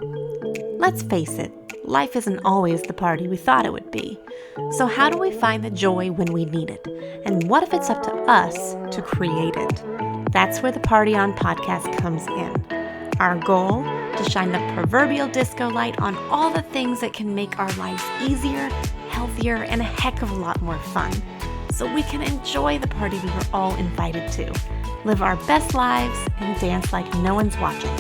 Let's face it, life isn't always the party we thought it would be. So how do we find the joy when we need it? And what if it's up to us to create it? That's where the Party On podcast comes in. Our goal? To shine the proverbial disco light on all the things that can make our lives easier, healthier, and a heck of a lot more fun. So we can enjoy the party we were all invited to, live our best lives, and dance like no one's watching.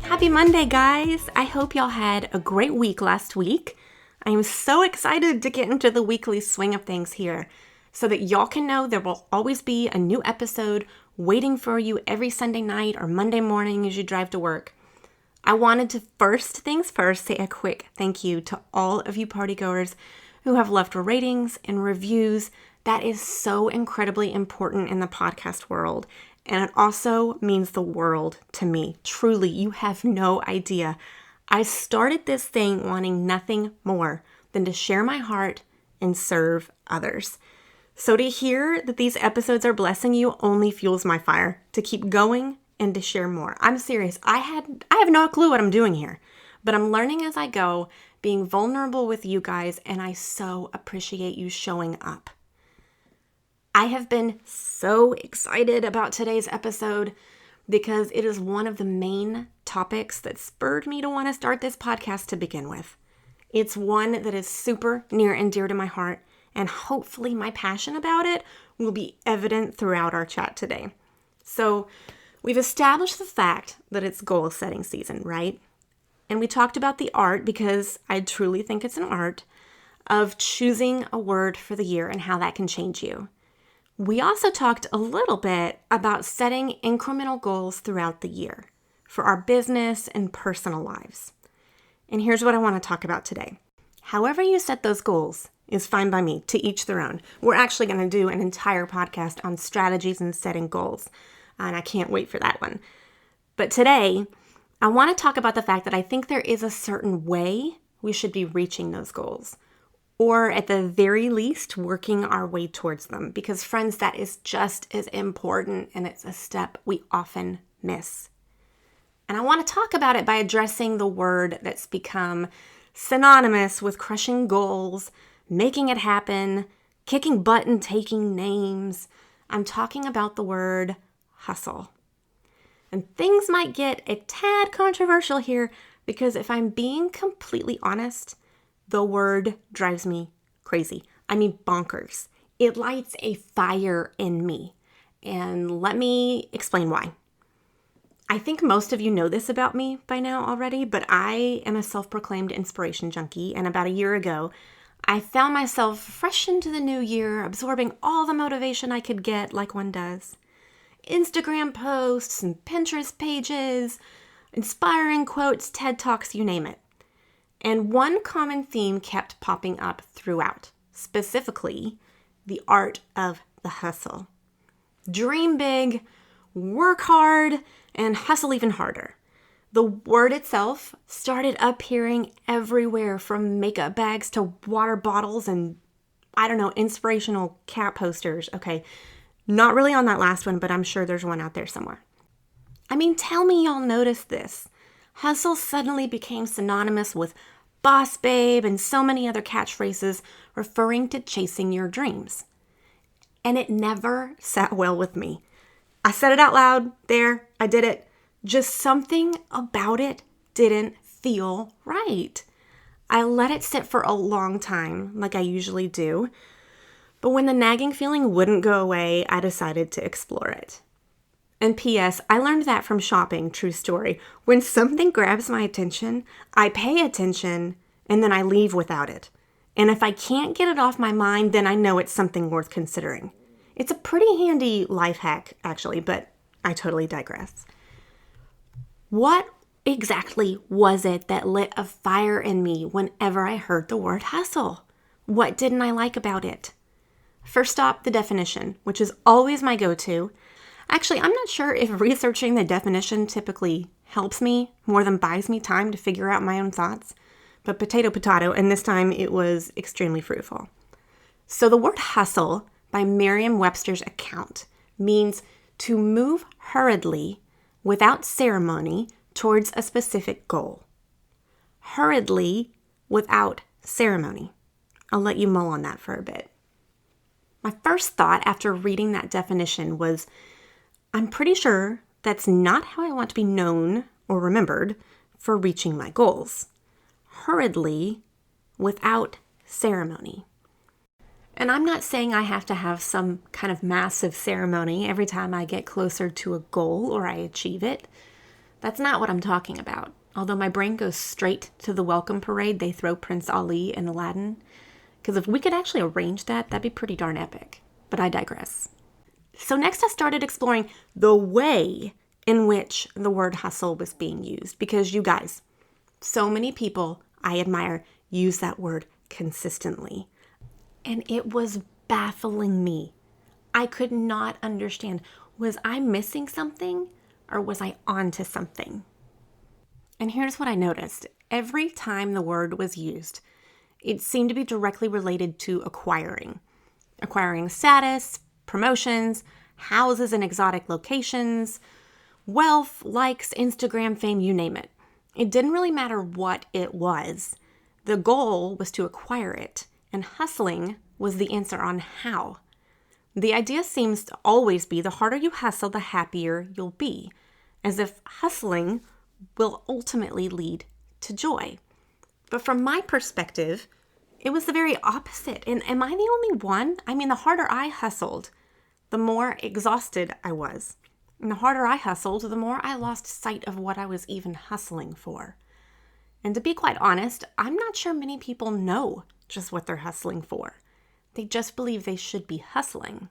Happy Monday, guys! I hope y'all had a great week last week. I am so excited to get into the weekly swing of things here so that y'all can know there will always be a new episode waiting for you every Sunday night or Monday morning as you drive to work. I wanted to first things first say a quick thank you to all of you partygoers who have left ratings and reviews. That is so incredibly important in the podcast world. And it also means the world to me. Truly, you have no idea. I started this thing wanting nothing more than to share my heart and serve others. So to hear that these episodes are blessing you only fuels my fire to keep going and to share more. I'm serious. I have no clue what I'm doing here, but I'm learning as I go, being vulnerable with you guys, and I so appreciate you showing up. I have been so excited about today's episode because it is one of the main topics that spurred me to want to start this podcast to begin with. It's one that is super near and dear to my heart, and hopefully my passion about it will be evident throughout our chat today. So we've established the fact that it's goal setting season, right? And we talked about the art, because I truly think it's an art, of choosing a word for the year and how that can change you. We also talked a little bit about setting incremental goals throughout the year for our business and personal lives. And here's what I want to talk about today. However you set those goals is fine by me, to each their own. We're actually going to do an entire podcast on strategies and setting goals, and I can't wait for that one. But today, I want to talk about the fact that I think there is a certain way we should be reaching those goals, or at the very least, working our way towards them. Because friends, that is just as important, and it's a step we often miss. And I want to talk about it by addressing the word that's become synonymous with crushing goals, making it happen, kicking butt and taking names. I'm talking about the word hustle. And things might get a tad controversial here, because if I'm being completely honest, the word drives me crazy. I mean, bonkers. It lights a fire in me. And let me explain why. I think most of you know this about me by now already, but I am a self-proclaimed inspiration junkie. And about a year ago, I found myself fresh into the new year, absorbing all the motivation I could get, like one does. Instagram posts and Pinterest pages, inspiring quotes, TED Talks, you name it. And one common theme kept popping up throughout, specifically the art of the hustle. Dream big, work hard, and hustle even harder. The word itself started appearing everywhere, from makeup bags to water bottles and, inspirational cat posters. Okay, not really on that last one, but I'm sure there's one out there somewhere. I mean, tell me y'all noticed this. Hustle suddenly became synonymous with boss babe and so many other catchphrases referring to chasing your dreams. And it never sat well with me. I said it out loud. There, I did it. Just something about it didn't feel right. I let it sit for a long time, like I usually do. But when the nagging feeling wouldn't go away, I decided to explore it. And P.S., I learned that from shopping, true story. When something grabs my attention, I pay attention, and then I leave without it. And if I can't get it off my mind, then I know it's something worth considering. It's a pretty handy life hack, actually, but I totally digress. What exactly was it that lit a fire in me whenever I heard the word hustle? What didn't I like about it? First off, the definition, which is always my go-to. Actually, I'm not sure if researching the definition typically helps me more than buys me time to figure out my own thoughts. But potato, and this time it was extremely fruitful. So the word hustle, by Merriam-Webster's account, means to move hurriedly without ceremony towards a specific goal. Hurriedly without ceremony. I'll let you mull on that for a bit. My first thought after reading that definition was, I'm pretty sure that's not how I want to be known or remembered for reaching my goals. Hurriedly without ceremony. And I'm not saying I have to have some kind of massive ceremony every time I get closer to a goal or I achieve it. That's not what I'm talking about. Although my brain goes straight to the welcome parade they throw Prince Ali in Aladdin. Because if we could actually arrange that, that'd be pretty darn epic. But I digress. So next I started exploring the way in which the word hustle was being used. Because you guys, so many people I admire use that word consistently. And it was baffling me. I could not understand. Was I missing something or was I onto something? And here's what I noticed. Every time the word was used, it seemed to be directly related to acquiring. Acquiring status, promotions, houses in exotic locations, wealth, likes, Instagram fame, you name it. It didn't really matter what it was. The goal was to acquire it, and hustling was the answer on how. The idea seems to always be the harder you hustle, the happier you'll be, as if hustling will ultimately lead to joy. But from my perspective, it was the very opposite. And am I the only one? I mean, the harder I hustled, the more exhausted I was. And the harder I hustled, the more I lost sight of what I was even hustling for. And to be quite honest, I'm not sure many people know just what they're hustling for. They just believe they should be hustling.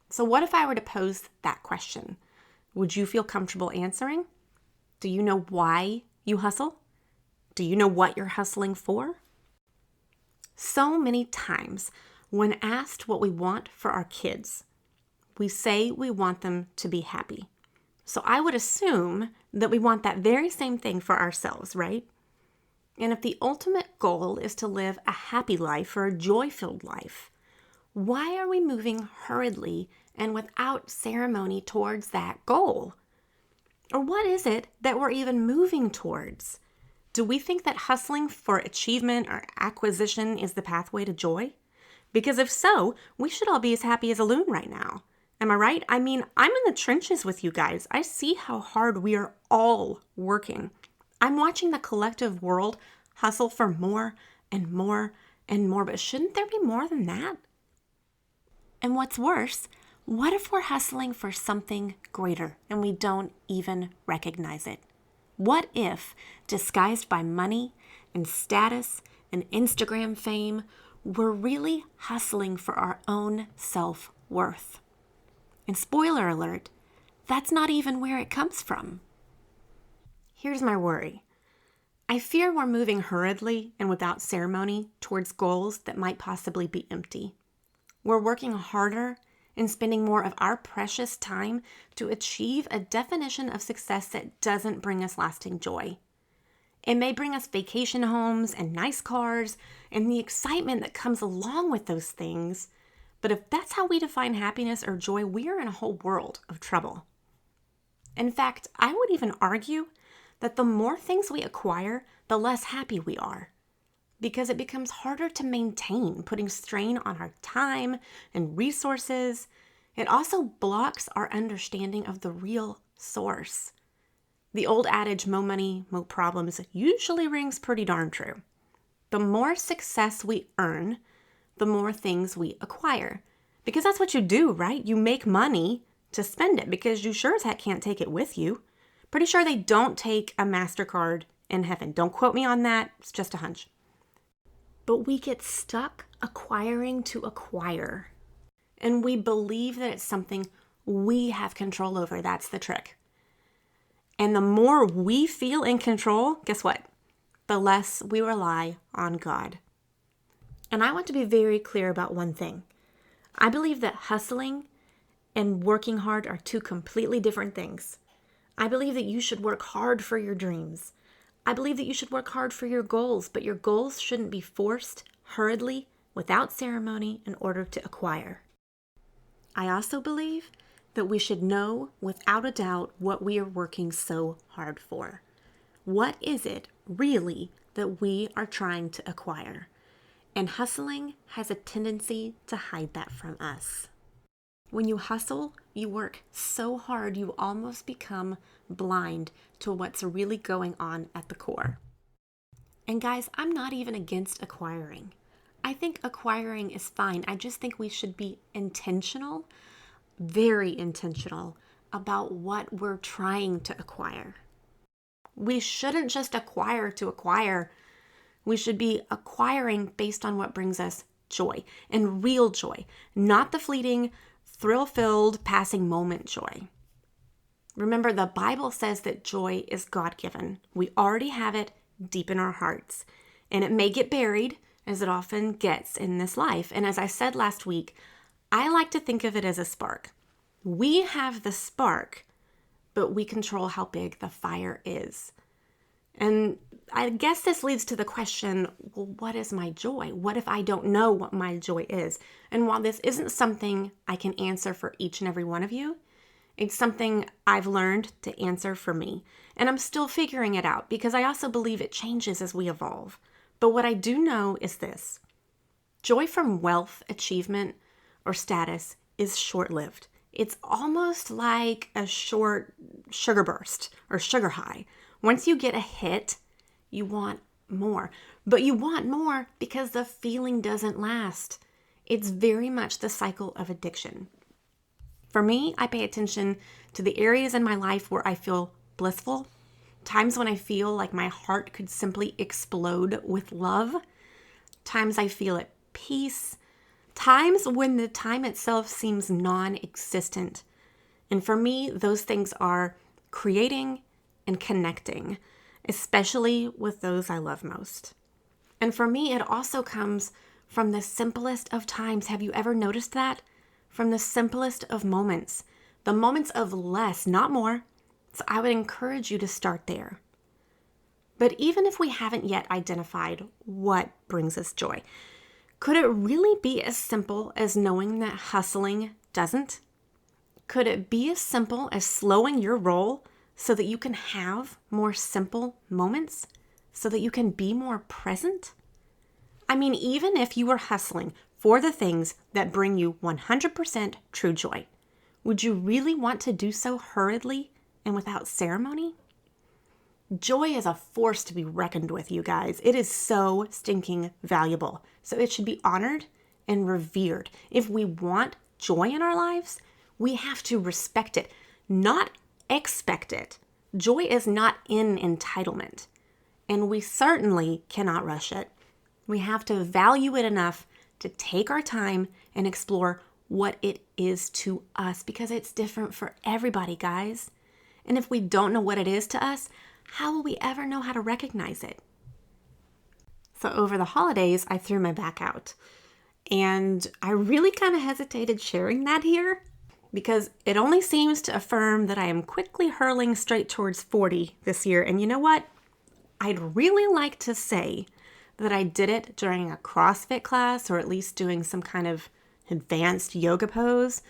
So what if I were to pose that question? Would you feel comfortable answering? Do you know why you hustle? Do you know what you're hustling for? So many times, when asked what we want for our kids, we say we want them to be happy. So I would assume that we want that very same thing for ourselves, right? And if the ultimate goal is to live a happy life or a joy-filled life, why are we moving hurriedly and without ceremony towards that goal? Or what is it that we're even moving towards? Do we think that hustling for achievement or acquisition is the pathway to joy? Because if so, we should all be as happy as a loon right now. Am I right? I mean, I'm in the trenches with you guys. I see how hard we are all working. I'm watching the collective world hustle for more and more and more, but shouldn't there be more than that? And what's worse, what if we're hustling for something greater and we don't even recognize it? What if, disguised by money and status and Instagram fame, we're really hustling for our own self-worth? And spoiler alert, that's not even where it comes from. Here's my worry. I fear we're moving hurriedly and without ceremony towards goals that might possibly be empty. We're working harder and spending more of our precious time to achieve a definition of success that doesn't bring us lasting joy. It may bring us vacation homes and nice cars and the excitement that comes along with those things, but if that's how we define happiness or joy, we are in a whole world of trouble. In fact, I would even argue that the more things we acquire, the less happy we are, because it becomes harder to maintain, putting strain on our time and resources. It also blocks our understanding of the real source. The old adage, mo money, mo problems, usually rings pretty darn true. The more success we earn, the more things we acquire. Because that's what you do, right? You make money to spend it because you sure as heck can't take it with you. Pretty sure they don't take a MasterCard in heaven. Don't quote me on that. It's just a hunch. But we get stuck acquiring to acquire. And we believe that it's something we have control over. That's the trick. And the more we feel in control, guess what? The less we rely on God. And I want to be very clear about one thing. I believe that hustling and working hard are two completely different things. I believe that you should work hard for your dreams. I believe that you should work hard for your goals, but your goals shouldn't be forced, hurriedly, without ceremony in order to acquire. I also believe that we should know without a doubt what we are working so hard for. What is it really that we are trying to acquire? And hustling has a tendency to hide that from us. When you hustle, you work so hard you almost become blind to what's really going on at the core. And guys, I'm not even against acquiring. I think acquiring is fine. I just think we should be intentional, very intentional, about what we're trying to acquire. We shouldn't just acquire to acquire. We should be acquiring based on what brings us joy, and real joy, not the fleeting, thrill-filled, passing moment joy. Remember, the Bible says that joy is God-given. We already have it deep in our hearts, and it may get buried, as it often gets in this life. And as I said last week, I like to think of it as a spark. We have the spark, but we control how big the fire is. And I guess this leads to the question, well, what is my joy? What if I don't know what my joy is? And while this isn't something I can answer for each and every one of you, it's something I've learned to answer for me. And I'm still figuring it out because I also believe it changes as we evolve. But what I do know is this: joy from wealth, achievement, or status is short-lived. It's almost like a short sugar burst or sugar high. Once you get a hit, you want more. But you want more because the feeling doesn't last. It's very much the cycle of addiction. For me, I pay attention to the areas in my life where I feel blissful, times when I feel like my heart could simply explode with love, times I feel at peace, times when the time itself seems non-existent. And for me, those things are creating and connecting, especially with those I love most. And for me, it also comes from the simplest of times. Have you ever noticed that? From the simplest of moments, the moments of less, not more. So I would encourage you to start there. But even if we haven't yet identified what brings us joy, could it really be as simple as knowing that hustling doesn't? Could it be as simple as slowing your roll so that you can have more simple moments, so that you can be more present? I mean, even if you were hustling for the things that bring you 100% true joy, would you really want to do so hurriedly and without ceremony? Joy is a force to be reckoned with, you guys. It is so stinking valuable. So it should be honored and revered. If we want joy in our lives, we have to respect it, not expect it. Joy is not in entitlement, and we certainly cannot rush it. We have to value it enough to take our time and explore what it is to us, because it's different for everybody, guys. And if we don't know what it is to us, how will we ever know how to recognize it? So over the holidays, I threw my back out. And I really kind of hesitated sharing that here because it only seems to affirm that I am quickly hurling straight towards 40 this year. And you know what? I'd really like to say that I did it during a CrossFit class, or at least doing some kind of advanced yoga pose.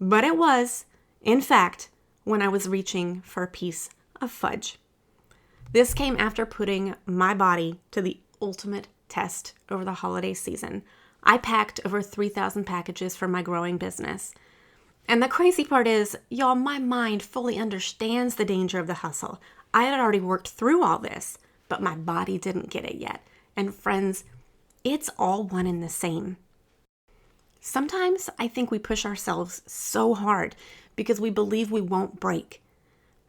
But it was, in fact, when I was reaching for a piece of fudge. This came after putting my body to the ultimate test over the holiday season. I packed over 3,000 packages for my growing business. And the crazy part is, y'all, my mind fully understands the danger of the hustle. I had already worked through all this, but my body didn't get it yet. And friends, it's all one and the same. Sometimes I think we push ourselves so hard because we believe we won't break.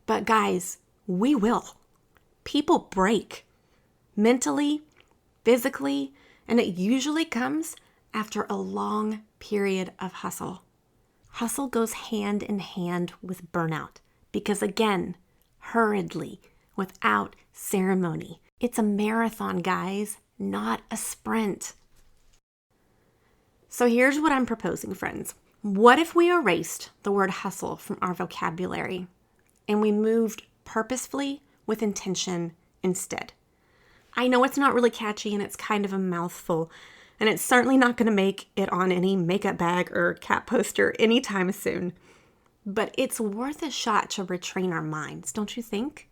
But guys, we will. People break mentally, physically, and it usually comes after a long period of hustle. Hustle goes hand in hand with burnout because, again, hurriedly, without ceremony. It's a marathon, guys, not a sprint. So here's what I'm proposing, friends. What if we erased the word hustle from our vocabulary and we moved purposefully with intention instead? I know it's not really catchy and it's kind of a mouthful, and it's certainly not going to make it on any makeup bag or cat poster anytime soon. But it's worth a shot to retrain our minds, don't you think?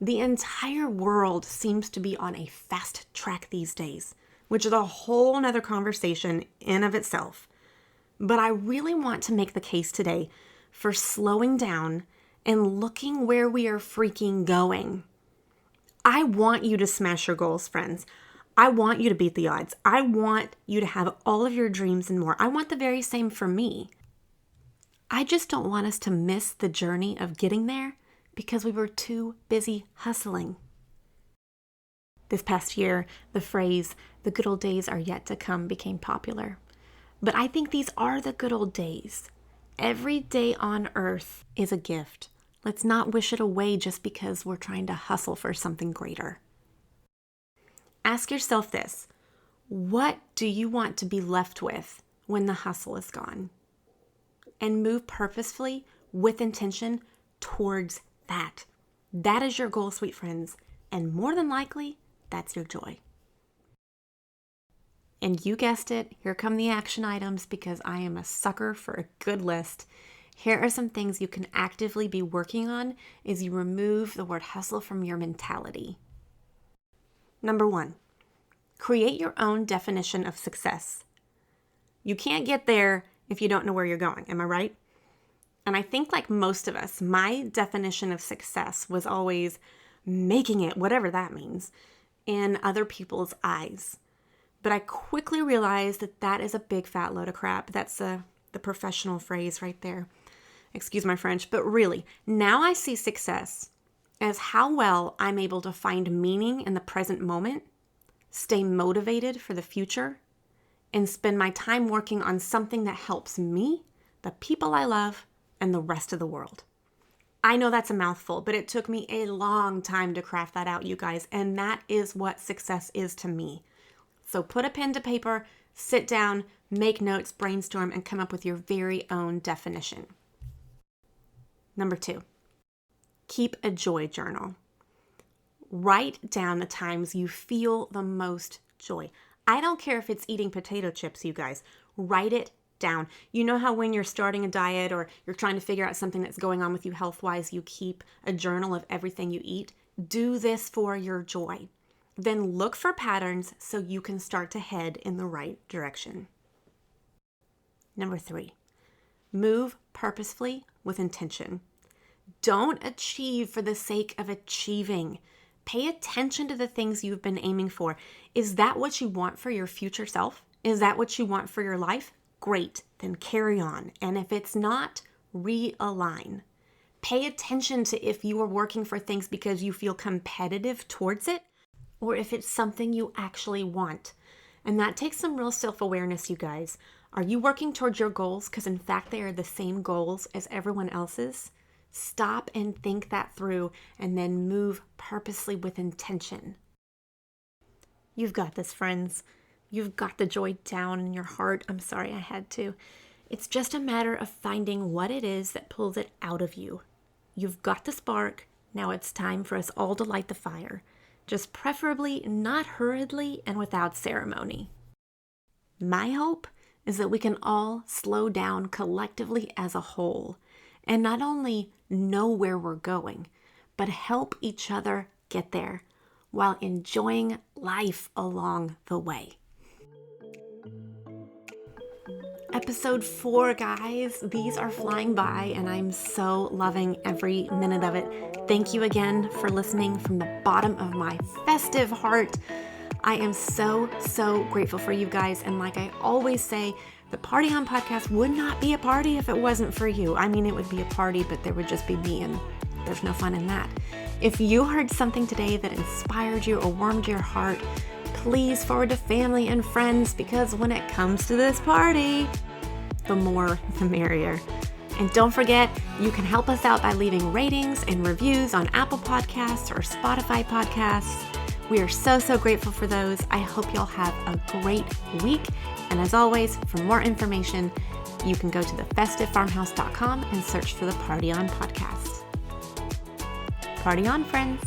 The entire world seems to be on a fast track these days, which is a whole nother conversation in of itself. But I really want to make the case today for slowing down and looking where we are freaking going. I want you to smash your goals, friends. I want you to beat the odds. I want you to have all of your dreams and more. I want the very same for me. I just don't want us to miss the journey of getting there because we were too busy hustling. This past year, the phrase, "the good old days are yet to come," became popular. But I think these are the good old days. Every day on earth is a gift. Let's not wish it away just because we're trying to hustle for something greater. Ask yourself this: what do you want to be left with when the hustle is gone? And move purposefully with intention towards that. That is your goal, sweet friends. And more than likely, that's your joy. And you guessed it, here come the action items because I am a sucker for a good list. Here are some things you can actively be working on as you remove the word hustle from your mentality. Number 1, create your own definition of success. You can't get there if you don't know where you're going, am I right? And I think like most of us, my definition of success was always making it, whatever that means, in other people's eyes. But I quickly realized that that is a big fat load of crap. That's the professional phrase right there. Excuse my French, but really, now I see success as how well I'm able to find meaning in the present moment, stay motivated for the future, and spend my time working on something that helps me, the people I love, and the rest of the world. I know that's a mouthful, but it took me a long time to craft that out, you guys, and that is what success is to me. So put a pen to paper, sit down, make notes, brainstorm, and come up with your very own definition. Number 2, keep a joy journal. Write down the times you feel the most joy. I don't care if it's eating potato chips, you guys. Write it down. You know how when you're starting a diet or you're trying to figure out something that's going on with you health-wise, you keep a journal of everything you eat? Do this for your joy. Then look for patterns so you can start to head in the right direction. Number 3, move purposefully with intention. Don't achieve for the sake of achieving. Pay attention to the things you've been aiming for. Is that what you want for your future self? Is that what you want for your life? Great, then carry on. And if it's not, realign. Pay attention to if you are working for things because you feel competitive towards it, or if it's something you actually want. And that takes some real self-awareness, you guys. Are you working towards your goals because in fact they are the same goals as everyone else's? Stop and think that through and then move purposely with intention. You've got this, friends. You've got the joy down in your heart. I'm sorry I had to. It's just a matter of finding what it is that pulls it out of you. You've got the spark. Now it's time for us all to light the fire. Just preferably not hurriedly and without ceremony. My hope is that we can all slow down collectively as a whole and not only know where we're going, but help each other get there while enjoying life along the way. Episode 4, guys. These are flying by and I'm so loving every minute of it. Thank you again for listening from the bottom of my festive heart. I am so grateful for you guys. And like I always say, the Party On podcast would not be a party if it wasn't for you. I mean, it would be a party, but there would just be me, and there's no fun in that. If you heard something today that inspired you or warmed your heart, please forward to family and friends, because when it comes to this party, the more the merrier. And don't forget, you can help us out by leaving ratings and reviews on Apple Podcasts or Spotify Podcasts. We are so grateful for those. I hope y'all have a great week. And as always, for more information, you can go to thefestivefarmhouse.com and search for the Party On podcast. Party on, friends.